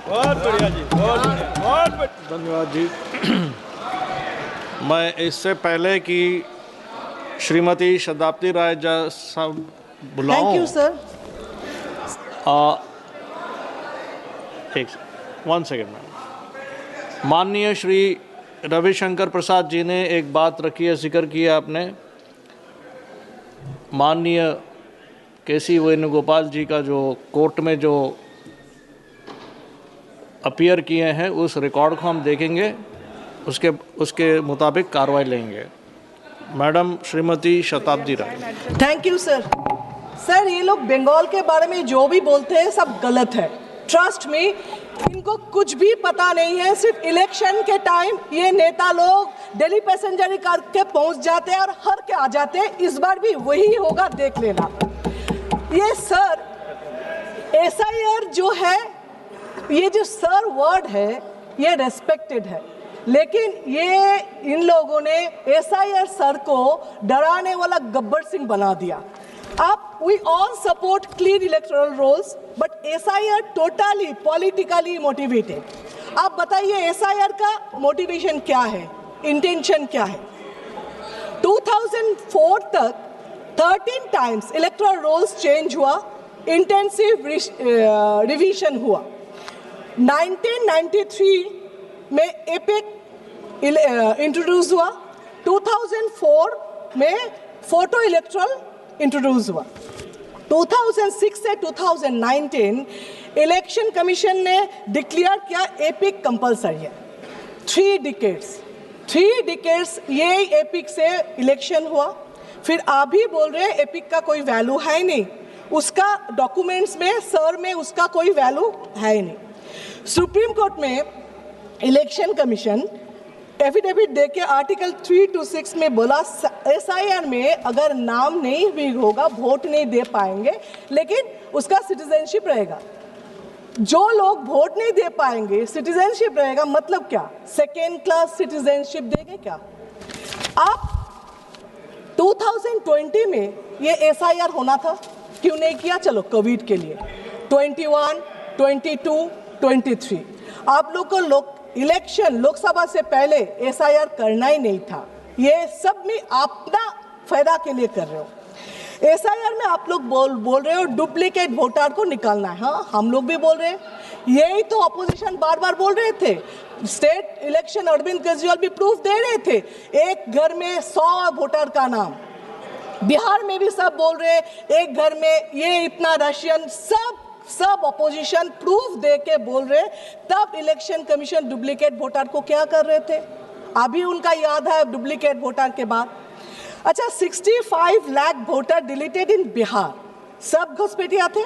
बहुत बढ़िया जी, बहुत बढ़िया, बहुत बढ़िया। धन्यवाद जी। मैं इससे पहले कि श्रीमती शताब्दी राय साहब बुलाऊं, थैंक यू सर। एक 1 सेकेंड मैम। माननीय श्री रविशंकर प्रसाद जी ने एक बात रखी है, जिक्र किया आपने। माननीय केसी वेणुगोपाल जी का जो कोर्ट में जो अपीयर किए हैं, उस रिकॉर्ड को हम देखेंगे, उसके मुताबिक कार्रवाई लेंगे। Madam Shrimati Shatabdi Roy. Thank you sir. Sir, ये लोग बंगाल के बारे में जो भी बोलते हैं सब गलत है। ट्रस्ट मी, इनको कुछ भी पता नहीं है। सिर्फ इलेक्शन के टाइम ये नेता लोग दिल्ली पैसेंजर करके पहुंच जाते हैं और हर के आ जाते हैं। इस बार भी वही होगा, देख लेना। ये सर SIR जो है, ये जो सर वर्ड है ये रेस्पेक्टेड है, लेकिन ये इन लोगों ने SIR सर को डराने वाला गब्बर सिंह बना दिया। अब we all support clean electoral rolls, but SIR totally politically motivated. आप बताइए SIR का मोटिवेशन क्या है, इंटेंशन क्या है? 2004 तक 13 टाइम्स इलेक्टोरल रोल्स चेंज हुआ, इंटेंसिव रिवीजन हुआ। 1993 में एपिक इंट्रोड्यूस हुआ, 2004 में फोटो इलेक्टोरल इंट्रोड्यूस हुआ। 2006 से 2019 इलेक्शन कमीशन ने डिक्लेयर किया एपिक कंपलसरी है। 3 डिकेड्स ये एपिक से इलेक्शन हुआ। फिर आप भी बोल रहे हैं एपिक का कोई वैल्यू है नहीं, उसका डॉक्यूमेंट्स में सर में उसका कोई वैल्यू है नहीं। सुप्रीम कोर्ट में इलेक्शन कमीशन एफिडेविट देके आर्टिकल 326 में बोला SIR में अगर नाम नहीं भी होगा, वोट नहीं दे पाएंगे, लेकिन उसका सिटीजनशिप रहेगा। जो लोग वोट नहीं दे पाएंगे, सिटीजनशिप रहेगा, मतलब क्या? सेकेंड क्लास सिटीजनशिप देंगे क्या? आप 2020 में ये SIR होना था, क्यों नहीं किया? चलो कोविड के लिए 21, 22, 23 आप लोग को इलेक्शन लोकसभा से पहले SIR करना ही नहीं था। ये सब में अपना फायदा के लिए कर रहे हो। SIR में आप लोग बोल रहे हो डुप्लीकेट वोटर को निकालना है। हाँ, हम लोग भी बोल रहे हैं, यही तो अपोजिशन बार बार बोल रहे थे। स्टेट इलेक्शन अरविंद केजरीवाल भी प्रूफ दे रहे थे, एक घर में 100 वोटर का नाम। बिहार में भी सब बोल रहे हैं, एक घर में ये इतना रशियन, सब अपोजिशन प्रूफ दे के बोल रहे। तब इलेक्शन कमीशन डुप्लीकेट वोटर को क्या कर रहे थे? अभी उनका याद है डुप्लीकेट वोटर के बाद। अच्छा, 65 लाख वोटर डिलीटेड इन बिहार, सब घुसपैठिया थे।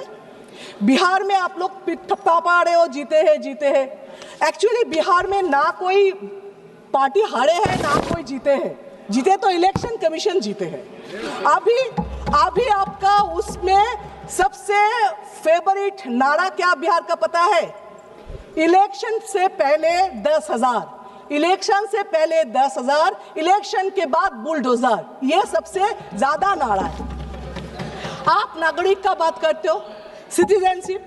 बिहार में आप लोग पा रहे हो जीते हैं। एक्चुअली बिहार में ना कोई पार्टी हारे हैं ना कोई जीते हैं। जीते तो इलेक्शन कमीशन जीते हैं। अभी आपका उसमें सबसे फेवरेट नारा क्या बिहार का पता है? इलेक्शन से पहले 10,000, इलेक्शन से पहले 10,000, इलेक्शन के बाद बुलडोजर, ये सबसे ज्यादा नारा है। आप नागरिक का बात करते हो, सिटीजनशिप।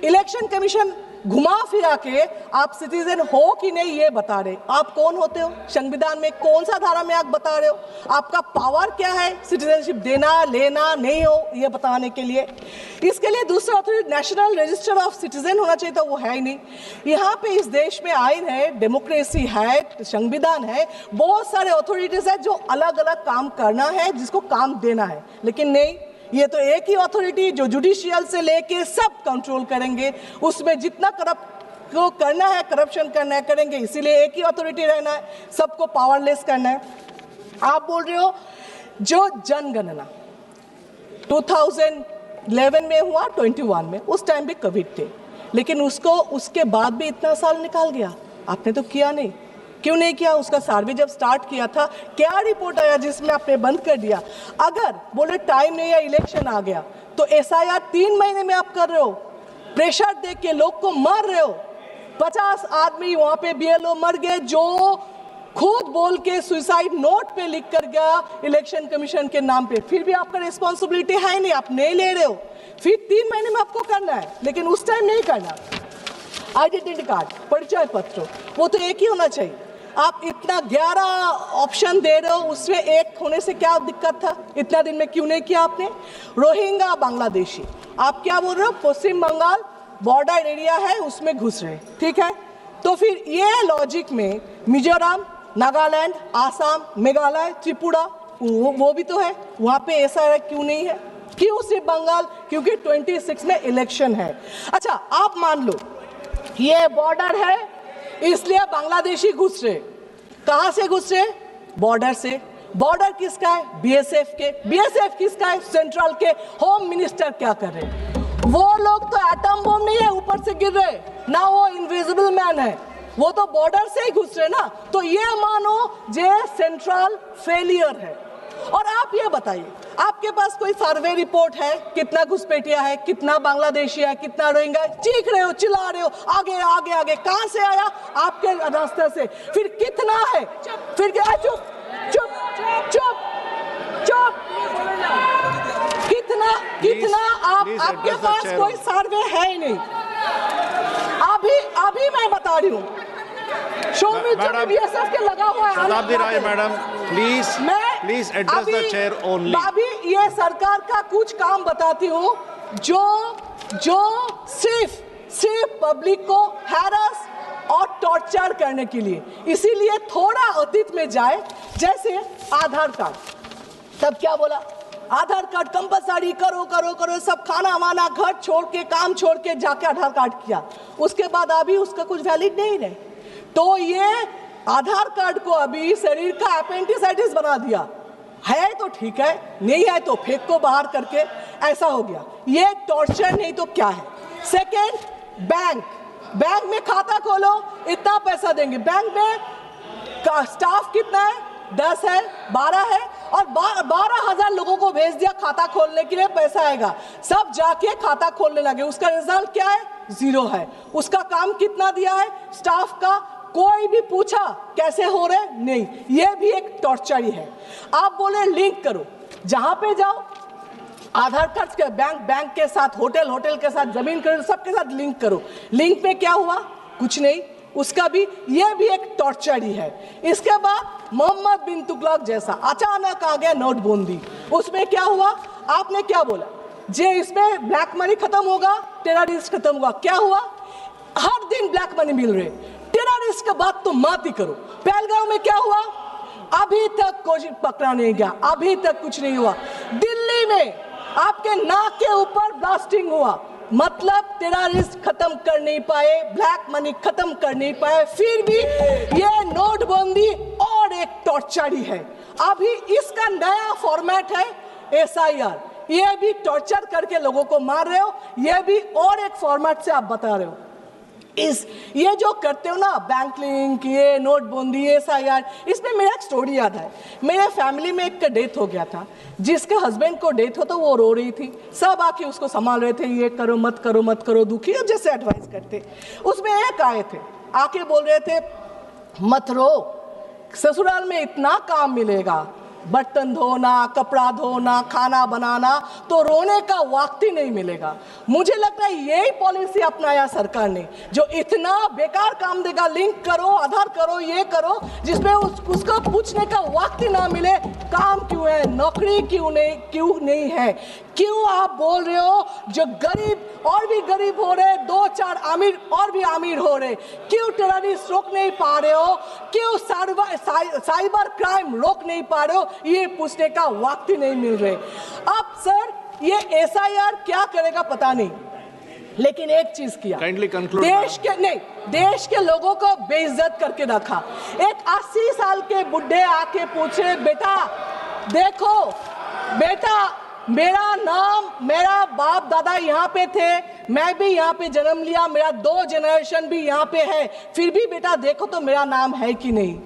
इलेक्शन कमीशन घुमा फिरा के आप सिटीजन हो कि नहीं ये बता रहे। आप कौन होते हो? संविधान में कौन सा धारा में आप बता रहे हो? आपका पावर क्या है सिटीजनशिप देना लेना नहीं हो ये बताने के लिए? इसके लिए दूसरा authority national register of citizen होना चाहिए था, वो है ही नहीं। यहाँ पे इस देश में आइन है, डेमोक्रेसी है, संविधान है, बहुत सारे अथॉरिटीज है जो अलग अलग काम करना है, जिसको काम देना है, लेकिन नहीं, ये तो एक ही अथॉरिटी जो जुडिशियल से लेके सब कंट्रोल करेंगे। उसमें जितना करप्ट को करना है, करप्शन करना है, करेंगे। इसीलिए एक ही अथॉरिटी रहना है, सबको पावरलेस करना है। आप बोल रहे हो जो जनगणना 2011 में हुआ, 21 में, उस टाइम भी कोविड थे, लेकिन उसके बाद भी इतना साल निकाल गया। आपने तो किया नहीं। क्यों नहीं किया? उसका सर्वे जब स्टार्ट किया था, क्या रिपोर्ट आया जिसमें आपने बंद कर दिया? अगर बोले टाइम नहीं है, इलेक्शन आ गया, तो SIR 3 महीने में आप कर रहे हो। प्रेशर देख के लोग को मार रहे हो। 50 आदमी वहां पे BLO मर गए, जो खुद बोल के सुसाइड नोट पे लिख कर गया इलेक्शन कमीशन के नाम पे। फिर भी आपका रिस्पॉन्सिबिलिटी है नहीं, आप नहीं ले रहे हो। फिर 3 महीने में आपको करना है, लेकिन उस टाइम नहीं करना। आइडेंटिटी कार्ड, परिचय पत्र, वो तो एक ही होना चाहिए। आप इतना 11 ऑप्शन दे रहे हो, उसमें एक होने से क्या दिक्कत था? इतना दिन में क्यों नहीं किया आपने? रोहिंग्या बांग्लादेशी, आप क्या बोल रहे हो? पश्चिम बंगाल बॉर्डर एरिया है, उसमें घुस रहे, ठीक है। तो फिर ये लॉजिक में मिजोरम, नागालैंड, आसाम, मेघालय, त्रिपुरा, वो भी तो है, वहाँ पे ऐसा क्यों नहीं है? क्यों सिर्फ बंगाल? क्योंकि 26 में इलेक्शन है। अच्छा, आप मान लो ये बॉर्डर है, इसलिए बांग्लादेशी घुस रहे। कहाँ से घुस रहे? बॉर्डर से। बॉर्डर किसका है? बीएसएफ के। बीएसएफ किसका है? सेंट्रल के। होम मिनिस्टर क्या कर रहे? वो लोग तो एटम बम नहीं है ऊपर से गिर रहे ना, वो इनविजिबल मैन है, वो तो बॉर्डर से ही घुस रहे ना। तो ये मानो जे सेंट्रल फेलियर है। और आप ये बताइए, आपके पास कोई सर्वे रिपोर्ट है कितना घुसपैठिया है, कितना बांग्लादेशी है, कितना रोहिंग्या? चीख रहे हो, चिल्ला रहे हो, आगे आगे आगे। कहां से आया? आपके रास्ते से। फिर कितना है? फिर क्या? चुप चुप चुप चुप। कितना कितना आपके पास कोई सर्वे है ही नहीं। अभी मैं बता रही हूँ, बीएसएफ के लगा हुआ है। Shatabdi Roy madam, please address the chair only. अभी ये सरकार का कुछ काम बताती हूँ जो सिर्फ पब्लिक को हैरस और टॉर्चर करने के लिए, इसीलिए थोड़ा अतीत में जाए। जैसे आधार कार्ड, तब क्या बोला? आधार कार्ड कंपलसरी करो करो करो, सब खाना वाना घर छोड़ के, काम छोड़ के जाके आधार कार्ड किया। उसके बाद अभी उसका कुछ वैलिड नहीं रहे। तो ये आधार कार्ड को अभी शरीर का अपेंडिसाइटिस बना दिया है। तो ठीक है, नहीं है तो फेंक को बाहर करके, ऐसा हो गया। ये टॉर्चर नहीं तो क्या है? सेकेंड, बैंक में खाता खोलो, इतना पैसा देंगे। बैंक में का स्टाफ कितना है? 10 है, 12 है, और 12,000 लोगों को भेज दिया खाता खोलने के लिए, पैसा आएगा। सब जाके खाता खोलने लगे, उसका रिजल्ट क्या है? 0 है। उसका काम कितना दिया है स्टाफ का? कोई भी पूछा कैसे हो रहे? नहीं। ये भी एक टॉर्चर ही है। आप बोले लिंक करो, जहां पे जाओ आधार कार्ड के बैंक के साथ, होटल के साथ, जमीन करो, सबके साथ लिंक करो। लिंक में क्या हुआ? कुछ नहीं। उसका भी, ये भी एक टॉर्चर ही है। इसके बाद मोहम्मद बिन तुगलक जैसा अचानक आ गया नोटबंदी, उसमें क्या हुआ? आपने क्या बोला? जे इसमें ब्लैक मनी खत्म होगा, टेररिस्ट खत्म होगा। क्या हुआ? हर दिन ब्लैक मनी मिल रहे। टेररिस्ट का बात तो मत ही करो। पहलगांव में क्या हुआ? अभी तक कोई पकड़ा नहीं गया, अभी तक कुछ नहीं हुआ। दिल्ली में आपके नाक के ऊपर ब्लास्टिंग हुआ, मतलब टेररिस्ट खत्म कर नहीं पाए, ब्लैक मनी खत्म कर नहीं पाए। फिर भी ये नोटबंदी और एक टॉर्चर ही है। अभी इसका नया फॉर्मेट है SIR। ये भी टॉर्चर करके लोगों को मार रहे हो, ये भी और एक फॉर्मेट से आप बता रहे हो। ये जो करते हो ना, बैंक लिंक, ये नोटबंदी, SIR, इसमें मेरा एक स्टोरी याद है। मेरे फैमिली में एक का डेथ हो गया था, जिसके हस्बैंड को डेथ हो तो वो रो रही थी, सब आके उसको संभाल रहे थे, ये करो मत करो मत करो, दुखी है जैसे एडवाइस करते। उसमें एक आए थे, आके बोल रहे थे मत रो, ससुराल में इतना काम मिलेगा, बर्तन धोना, कपड़ा धोना, खाना बनाना, तो रोने का वक्त ही नहीं मिलेगा। मुझे लगता है यही पॉलिसी अपनाया सरकार ने, जो इतना बेकार काम देगा, लिंक करो, आधार करो, ये करो, जिसमें उसको पूछने का वक्त ही ना मिले काम क्यों है, नौकरी क्यों नहीं है। क्यों आप बोल रहे हो जो गरीब और भी गरीब हो रहे, 2-4 अमीर और भी अमीर हो रहे, क्यों टेररिस्ट रोक नहीं पा रहे हो, क्यों साइबर क्राइम रोक नहीं पा रहे हो, ये पूछने का वक्त ही नहीं मिल रहे। अब सर ये SIR क्या करेगा पता नहीं, लेकिन एक चीज किया, देश के लोगों को बेइज्जत करके रखा। एक 80 साल के बुढ़े आके पूछे, बेटा देखो बेटा, मेरा बाप दादा यहाँ पे थे, मैं भी यहाँ पे जन्म लिया, मेरा 2 जनरेशन भी यहाँ पे है, फिर भी बेटा देखो तो मेरा नाम है कि नहीं,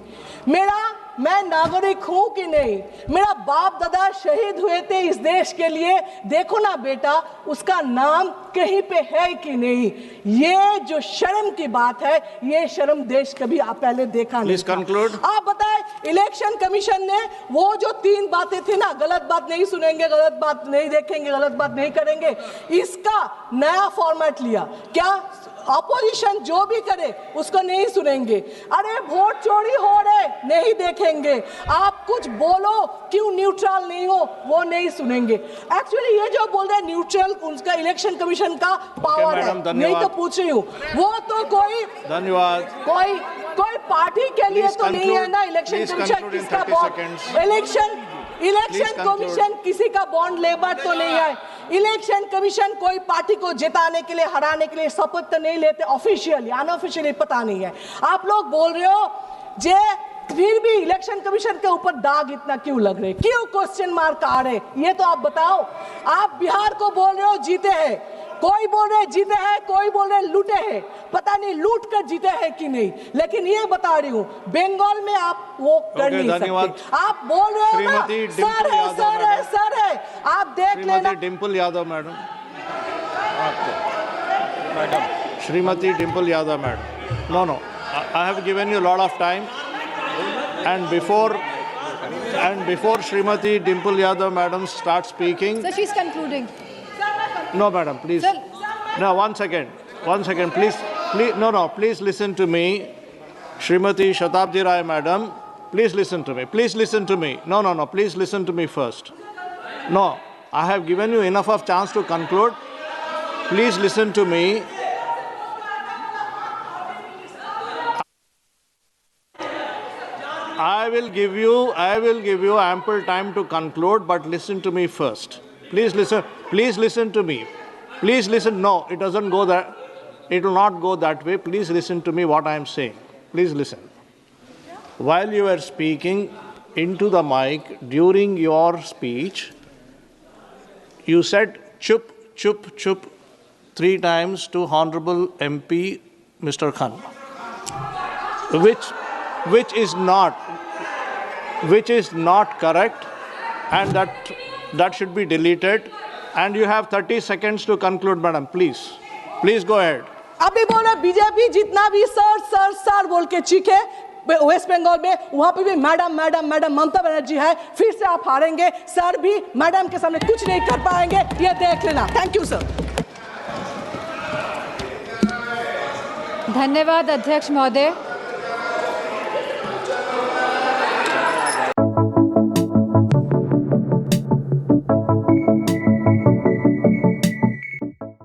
मैं नागरिक हूं कि नहीं, मेरा बाप दादा शहीद हुए थे इस देश के लिए, देखो ना बेटा उसका नाम कहीं पे है कि नहीं। ये जो शर्म की बात है, ये शर्म देश कभी आप पहले देखा नहीं। आप बताएं, इलेक्शन कमीशन ने वो जो 3 बातें थी ना, गलत बात नहीं सुनेंगे, गलत बात नहीं देखेंगे, गलत बात नहीं करेंगे, इसका नया फॉर्मेट लिया। क्या अपोजिशन जो भी करे उसको नहीं सुनेंगे। अरे वोट चोरी हो रहे नहीं देखेंगे, आप कुछ बोलो क्यों न्यूट्रल नहीं हो वो नहीं सुनेंगे। एक्चुअली ये जो बोल रहे हैं न्यूट्रल, उनका इलेक्शन कमीशन का पावर है, नहीं तो पूछ रही हूँ, वो तो कोई धन्यवाद, कोई पार्टी के लिए तो नहीं है ना। इलेक्शन कमीशन किसका बॉन्ड, इलेक्शन कमीशन किसी का बॉन्ड लेबर तो नहीं है। इलेक्शन कमीशन कोई पार्टी को जिताने के लिए, हराने के लिए शपथ तो नहीं लेते, ऑफिशियली अनऑफिशियली पता नहीं है। आप लोग बोल रहे हो जे फिर भी इलेक्शन कमीशन के ऊपर दाग इतना क्यों लग रहे, क्यों क्वेश्चन मार्क आ रहे, ये तो आप बताओ। आप बिहार को बोल रहे हो जीते हैं, कोई बोल रहे जीते हैं, कोई बोल रहे लूटे हैं, पता नहीं लूट कर जीते हैं कि नहीं। लेकिन ये बता रही हूँ बंगाल में आप वो कर नहीं सकते। आप बोल रहे हो ना सर है, सर है, सर है, आप देख लेना। Dimple Yadav madam, Shrimati Dimple Yadav madam, no I have given you a lot of time, and before Shrimati Dimple Yadav madam starts speaking, Sir, she's concluding. no madam, please, Sir. no, one second, please, please listen to me. Shrimati Shatabdi Rai madam, please listen to me, no, please listen to me first. No, I have given you enough of chance to conclude. Please listen to me. I will give you ample time to conclude, but listen to me first. Please listen to me. Please listen. No, it doesn't go that, it will not go that way. Please listen to me what I am saying. Please listen. While you were speaking into the mic during your speech, you said chup, chup, chup 3 times to Honorable MP Mr. Khan, which is not correct, and that should be deleted. And you have 30 seconds to conclude, madam. Please go ahead. अभी बोले BJP जितना भी sir sir sir बोल के चीखे waste Bengal में, वहां पे भी madam madam madam Mamata Banerjee है, फिर से आप हारेंगे। सर भी मैडम के सामने कुछ नहीं कर पाएंगे, ये देख लेना। Thank you sir. धन्यवाद अध्यक्ष महोदय।